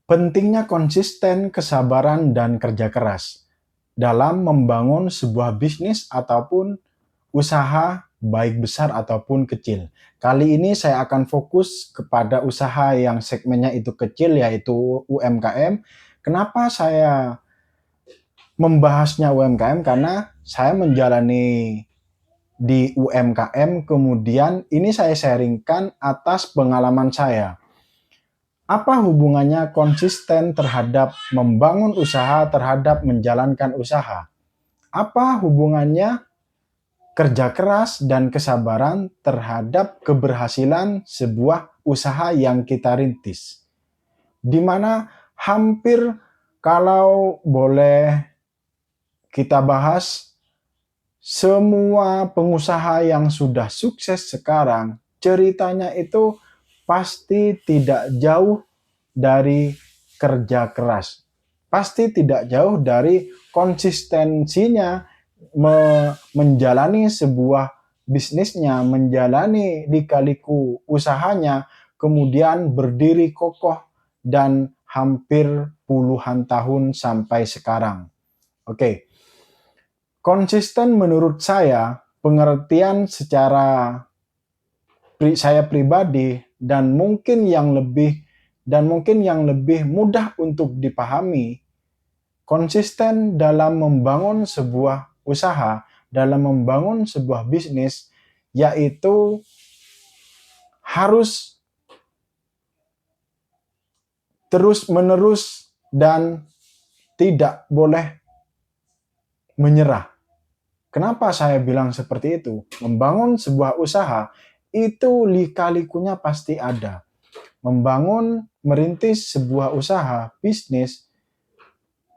Pentingnya konsisten, kesabaran, dan kerja keras dalam membangun sebuah bisnis ataupun usaha, baik besar ataupun kecil. Kali ini saya akan fokus kepada usaha yang segmennya itu kecil, yaitu UMKM. Kenapa saya membahasnya UMKM? Karena saya menjalani di UMKM, kemudian ini saya sharingkan atas pengalaman saya. Apa hubungannya konsisten terhadap membangun usaha terhadap menjalankan usaha? Apa hubungannya kerja keras dan kesabaran terhadap keberhasilan sebuah usaha yang kita rintis? Di mana hampir, kalau boleh kita bahas, semua pengusaha yang sudah sukses sekarang, ceritanya itu pasti tidak jauh dari kerja keras. Pasti tidak jauh dari konsistensinya menjalani sebuah bisnisnya, menjalani lika-liku usahanya, kemudian berdiri kokoh dan hampir puluhan tahun sampai sekarang. Oke, konsisten menurut saya, pengertian secara saya pribadi dan mungkin yang lebih mudah untuk dipahami, konsisten dalam membangun sebuah usaha, dalam membangun sebuah bisnis, yaitu harus terus-menerus dan tidak boleh menyerah. Kenapa saya bilang seperti itu? Membangun sebuah usaha itu lika-likunya pasti ada. Merintis sebuah usaha, bisnis,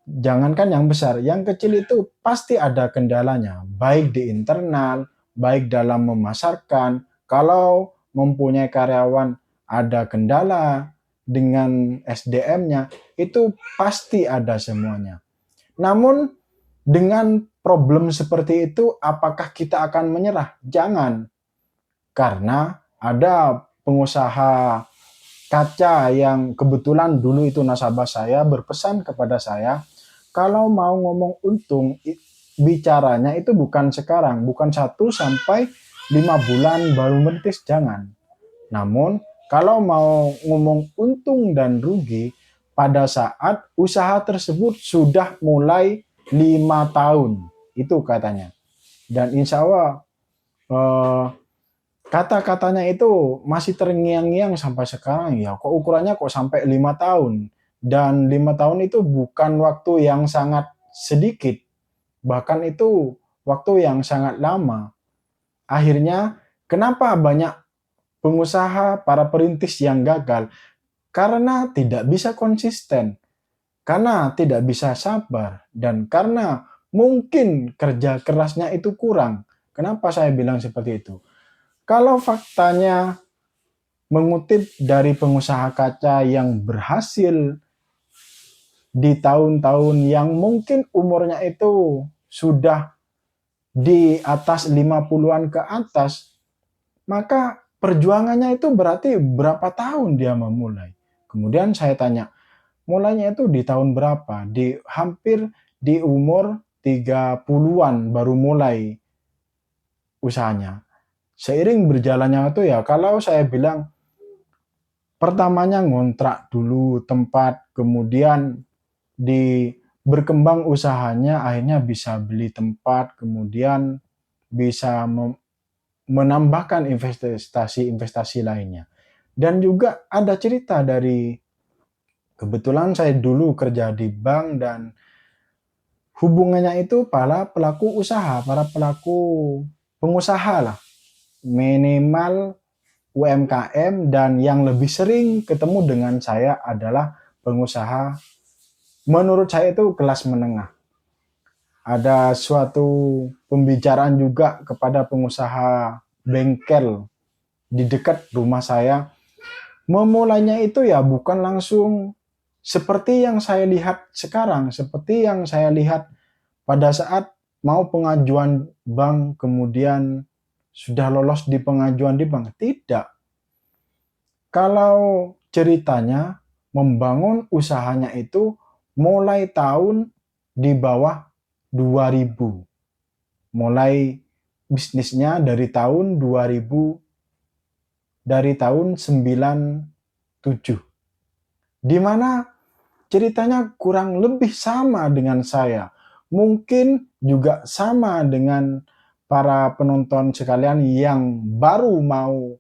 jangankan yang besar, yang kecil itu pasti ada kendalanya, baik di internal, baik dalam memasarkan. Kalau mempunyai karyawan ada kendala dengan SDM-nya, itu pasti ada semuanya. Namun dengan problem seperti itu, apakah kita akan menyerah? Jangan. Karena ada pengusaha kaca yang kebetulan dulu itu nasabah saya berpesan kepada saya, kalau mau ngomong untung, bicaranya itu bukan sekarang, bukan 1 sampai 5 bulan baru merintis, jangan. Namun, kalau mau ngomong untung dan rugi, pada saat usaha tersebut sudah mulai 5 tahun, itu katanya. Dan insya Allah, kata-katanya itu masih terngiang-ngiang sampai sekarang. Ya, kok ukurannya kok sampai 5 tahun. Dan 5 tahun itu bukan waktu yang sangat sedikit. Bahkan itu waktu yang sangat lama. Akhirnya, kenapa banyak pengusaha, para perintis yang gagal? Karena tidak bisa konsisten. Karena tidak bisa sabar. Dan karena mungkin kerja kerasnya itu kurang. Kenapa saya bilang seperti itu? Kalau faktanya mengutip dari pengusaha kaca yang berhasil di tahun-tahun yang mungkin umurnya itu sudah di atas 50-an ke atas, maka perjuangannya itu berarti berapa tahun dia memulai. Kemudian saya tanya, mulainya itu di tahun berapa? Hampir di umur 30-an baru mulai usahanya. Seiring berjalannya itu, ya kalau saya bilang, pertamanya ngontrak dulu tempat, kemudian berkembang usahanya, akhirnya bisa beli tempat, kemudian bisa menambahkan investasi-investasi lainnya. Dan juga ada cerita dari, kebetulan saya dulu kerja di bank, dan hubungannya itu para pelaku usaha, para pelaku pengusaha lah, minimal UMKM, dan yang lebih sering ketemu dengan saya adalah pengusaha, menurut saya itu kelas menengah. Ada suatu pembicaraan juga kepada pengusaha bengkel di dekat rumah saya. Memulainya itu ya bukan langsung seperti yang saya lihat sekarang, seperti yang saya lihat pada saat mau pengajuan bank, kemudian sudah lolos di pengajuan di bank. Tidak. Kalau ceritanya, membangun usahanya itu mulai tahun di bawah 2000. Mulai bisnisnya dari tahun 2000, dari tahun 97. Di mana ceritanya kurang lebih sama dengan saya. Mungkin juga sama dengan para penonton sekalian yang baru mau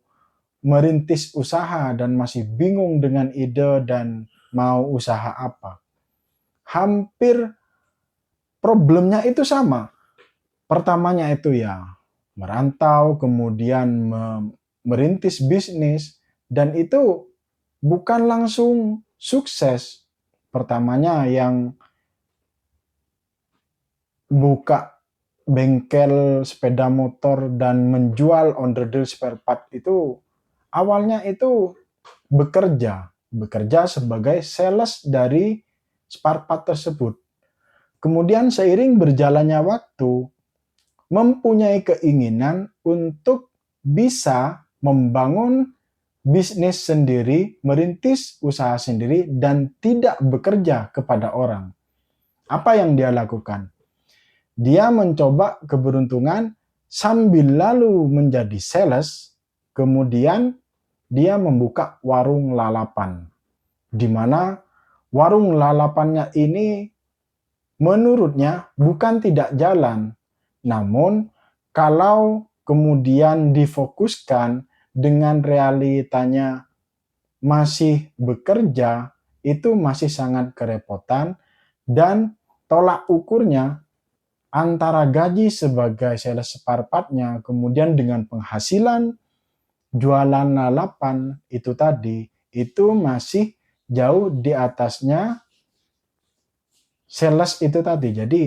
merintis usaha dan masih bingung dengan ide dan mau usaha apa. Hampir problemnya itu sama. Pertamanya itu ya merantau, kemudian merintis bisnis, dan itu bukan langsung sukses. Pertamanya yang buka bengkel sepeda motor dan menjual onderdil spare part itu awalnya itu bekerja sebagai sales dari spare part tersebut. Kemudian seiring berjalannya waktu, mempunyai keinginan untuk bisa membangun bisnis sendiri, merintis usaha sendiri, dan tidak bekerja kepada orang. Apa yang dia lakukan? Dia mencoba keberuntungan sambil lalu menjadi sales, kemudian dia membuka warung lalapan. Di mana warung lalapannya ini menurutnya bukan tidak jalan, namun kalau kemudian difokuskan dengan realitanya masih bekerja, itu masih sangat kerepotan, dan tolak ukurnya antara gaji sebagai sales spare part-nya kemudian dengan penghasilan jualan lalapan itu tadi, itu masih jauh di atasnya sales itu tadi. Jadi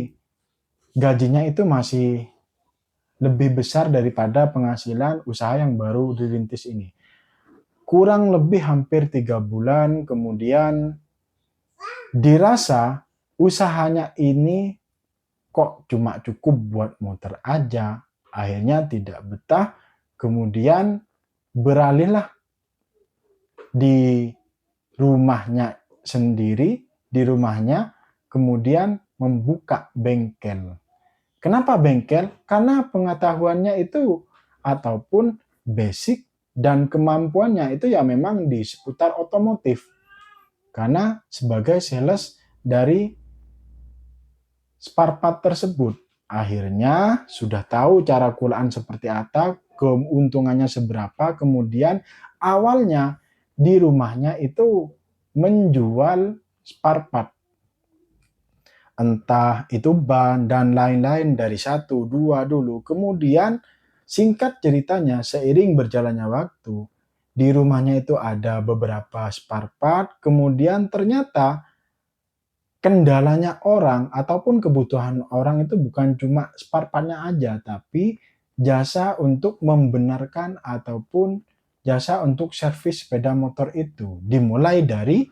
gajinya itu masih lebih besar daripada penghasilan usaha yang baru dirintis ini. Kurang lebih hampir 3 bulan kemudian dirasa usahanya ini kok cuma cukup buat motor aja. Akhirnya tidak betah, kemudian beralihlah di rumahnya sendiri, di rumahnya kemudian membuka bengkel. Kenapa bengkel? Karena pengetahuannya itu ataupun basic dan kemampuannya itu ya memang di seputar otomotif. Karena sebagai sales dari spare part tersebut, akhirnya sudah tahu cara kulaan seperti apa, keuntungannya seberapa, kemudian awalnya di rumahnya itu menjual spare part. Entah itu ban dan lain-lain dari 1, 2 dulu. Kemudian singkat ceritanya seiring berjalannya waktu, di rumahnya itu ada beberapa spare part, kemudian ternyata kendalanya orang ataupun kebutuhan orang itu bukan cuma spare part-nya aja, tapi jasa untuk membenarkan ataupun jasa untuk servis sepeda motor itu. Dimulai dari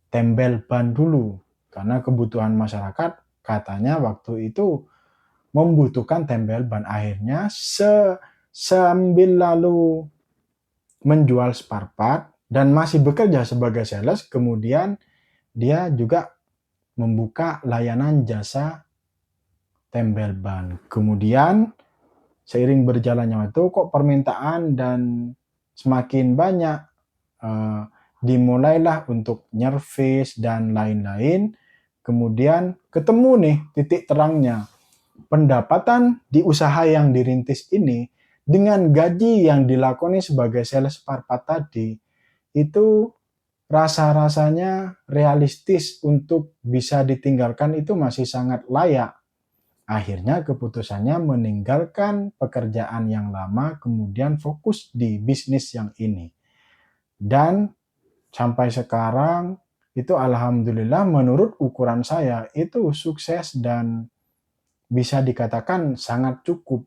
tembel ban dulu. Karena kebutuhan masyarakat katanya waktu itu membutuhkan tembel ban. Akhirnya sambil lalu menjual spare part dan masih bekerja sebagai sales, kemudian dia juga membuka layanan jasa tembel ban. Kemudian seiring berjalannya waktu kok permintaan dan semakin banyak, dimulailah untuk nyervis dan lain-lain. Kemudian ketemu nih titik terangnya. Pendapatan di usaha yang dirintis ini dengan gaji yang dilakoni sebagai sales spare part tadi itu rasa-rasanya realistis untuk bisa ditinggalkan, itu masih sangat layak. Akhirnya keputusannya meninggalkan pekerjaan yang lama kemudian fokus di bisnis yang ini. Dan sampai sekarang itu alhamdulillah menurut ukuran saya itu sukses dan bisa dikatakan sangat cukup.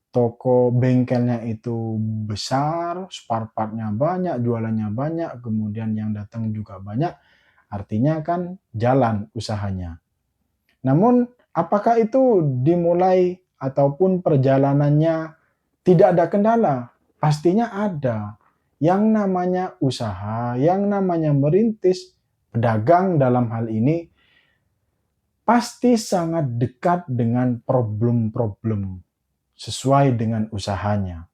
Toko bengkelnya itu besar, spare part-nya banyak, jualannya banyak, kemudian yang datang juga banyak, artinya kan jalan usahanya. Namun apakah itu dimulai ataupun perjalanannya tidak ada kendala? Pastinya ada. yang namanya usaha, yang namanya merintis, pedagang dalam hal ini, pasti sangat dekat dengan problem-problem sesuai dengan usahanya.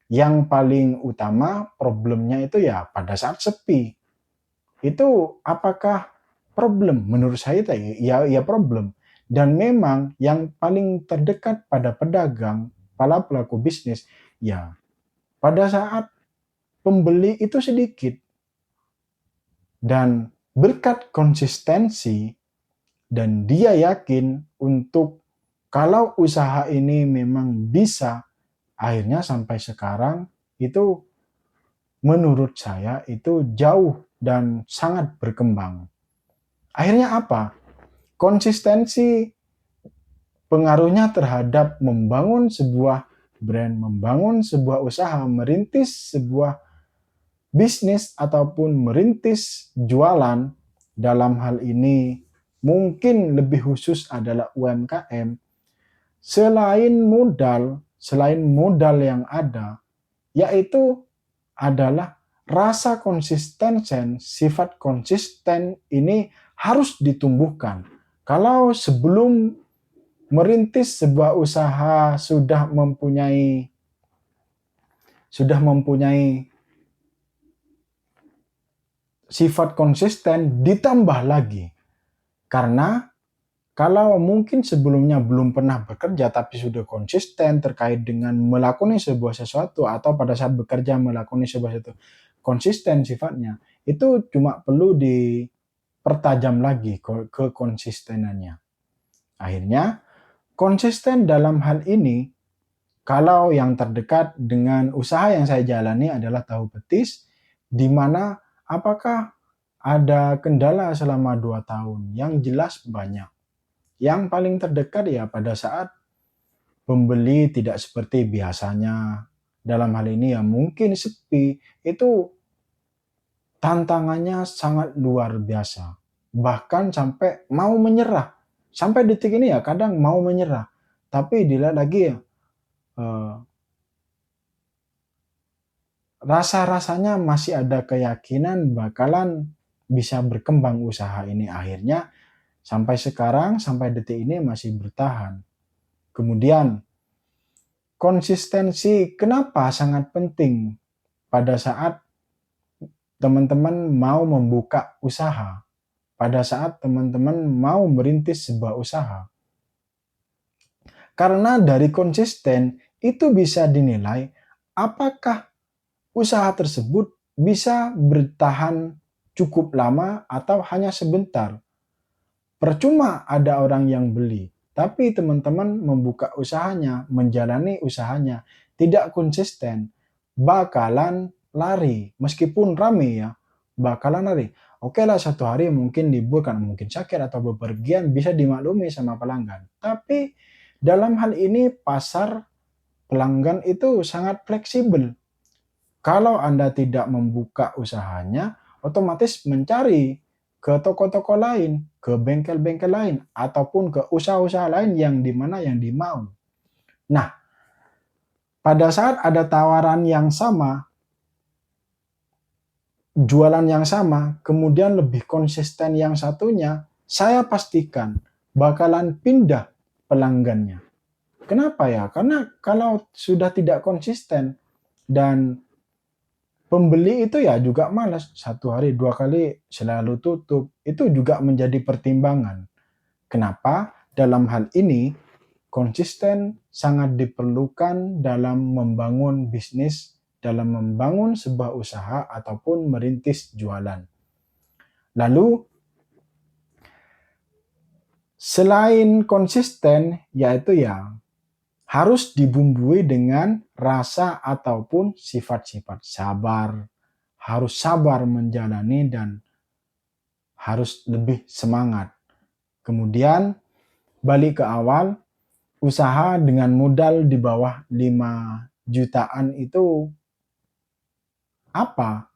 Yang paling utama problemnya itu ya pada saat sepi. Itu apakah problem? Menurut saya ya problem. Dan memang yang paling terdekat pada pedagang, para pelaku bisnis, ya pada saat pembeli itu sedikit. Dan berkat konsistensi dan dia yakin untuk kalau usaha ini memang bisa, akhirnya sampai sekarang itu menurut saya itu jauh dan sangat berkembang. Akhirnya apa? Konsistensi pengaruhnya terhadap membangun sebuah brand, membangun sebuah usaha, merintis sebuah bisnis ataupun merintis jualan, dalam hal ini mungkin lebih khusus adalah UMKM, selain modal yang ada, yaitu adalah rasa konsisten, sifat konsisten ini harus ditumbuhkan. Kalau sebelum merintis sebuah usaha sudah mempunyai sifat konsisten, ditambah lagi. Karena kalau mungkin sebelumnya belum pernah bekerja tapi sudah konsisten terkait dengan melakukan sebuah sesuatu atau pada saat bekerja melakukan sebuah sesuatu, konsisten sifatnya, itu cuma perlu dipertajam lagi kekonsistenannya. Akhirnya konsisten dalam hal ini, kalau yang terdekat dengan usaha yang saya jalani adalah tahu petis, di mana apakah ada kendala selama 2 tahun? Yang jelas banyak. Yang paling terdekat ya pada saat pembeli tidak seperti biasanya. Dalam hal ini ya mungkin sepi, itu tantangannya sangat luar biasa. Bahkan sampai mau menyerah. Sampai detik ini ya kadang mau menyerah. Tapi dilihat lagi ya, rasa-rasanya masih ada keyakinan bakalan bisa berkembang usaha ini. Akhirnya sampai sekarang, sampai detik ini masih bertahan. Kemudian konsistensi kenapa sangat penting pada saat teman-teman mau membuka usaha, pada saat teman-teman mau merintis sebuah usaha. Karena dari konsisten itu bisa dinilai apakah usaha tersebut bisa bertahan cukup lama atau hanya sebentar. Percuma ada orang yang beli, tapi teman-teman membuka usahanya, menjalani usahanya, tidak konsisten, bakalan lari. Meskipun rame ya, bakalan lari. Oke lah, satu hari mungkin libur karena mungkin sakit atau bepergian bisa dimaklumi sama pelanggan. Tapi dalam hal ini pasar pelanggan itu sangat fleksibel. Kalau Anda tidak membuka usahanya, otomatis mencari ke toko-toko lain, ke bengkel-bengkel lain, ataupun ke usaha-usaha lain yang dimana yang dimau. Nah, pada saat ada tawaran yang sama, jualan yang sama, kemudian lebih konsisten yang satunya, saya pastikan bakalan pindah pelanggannya. Kenapa ya? Karena kalau sudah tidak konsisten dan pembeli itu ya juga malas, 1 hari 2 kali selalu tutup, itu juga menjadi pertimbangan. Kenapa? Dalam hal ini, konsisten sangat diperlukan dalam membangun bisnis, dalam membangun sebuah usaha ataupun merintis jualan. Lalu, selain konsisten, yaitu ya harus dibumbui dengan rasa ataupun sifat-sifat sabar. Harus sabar menjalani dan harus lebih semangat. Kemudian balik ke awal, usaha dengan modal di bawah 5 jutaan itu apa?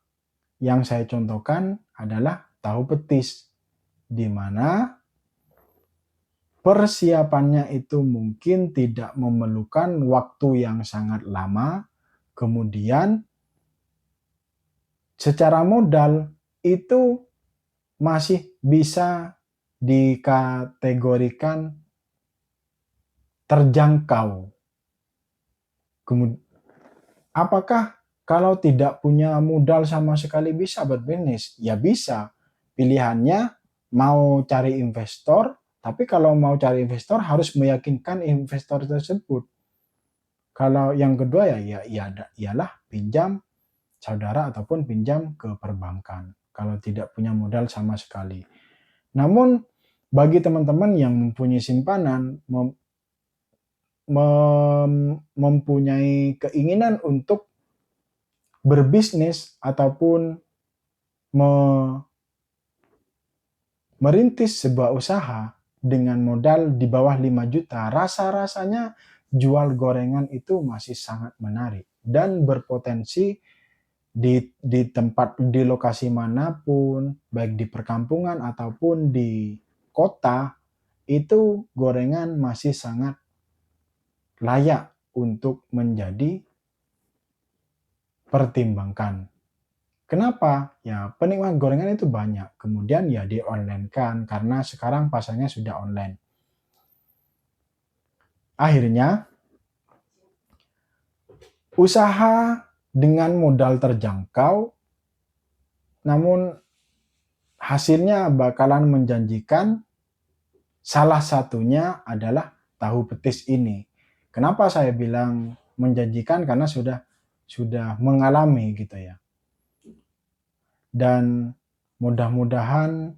Yang saya contohkan adalah tahu petis, di mana persiapannya itu mungkin tidak memerlukan waktu yang sangat lama, kemudian secara modal itu masih bisa dikategorikan terjangkau. Apakah kalau tidak punya modal sama sekali bisa berbisnis? Ya bisa. Pilihannya mau cari investor, tapi kalau mau cari investor harus meyakinkan investor tersebut. Kalau yang kedua ialah pinjam saudara ataupun pinjam ke perbankan kalau tidak punya modal sama sekali. Namun bagi teman-teman yang mempunyai simpanan, mempunyai keinginan untuk berbisnis ataupun merintis sebuah usaha dengan modal di bawah 5 juta, rasa-rasanya jual gorengan itu masih sangat menarik dan berpotensi di tempat, di lokasi manapun, baik di perkampungan ataupun di kota, itu gorengan masih sangat layak untuk menjadi pertimbangkan. Kenapa? Ya penikmat gorengan itu banyak. Kemudian ya di online kan karena sekarang pasarnya sudah online. Akhirnya usaha dengan modal terjangkau namun hasilnya bakalan menjanjikan. Salah satunya adalah tahu petis ini. Kenapa saya bilang menjanjikan? Karena sudah mengalami gitu ya. Dan mudah-mudahan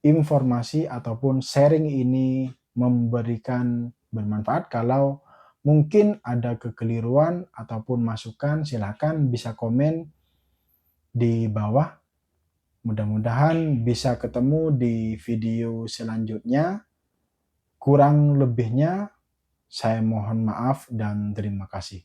informasi ataupun sharing ini memberikan bermanfaat. Kalau mungkin ada kekeliruan ataupun masukan, silakan bisa komen di bawah. Mudah-mudahan bisa ketemu di video selanjutnya. Kurang lebihnya saya mohon maaf dan terima kasih.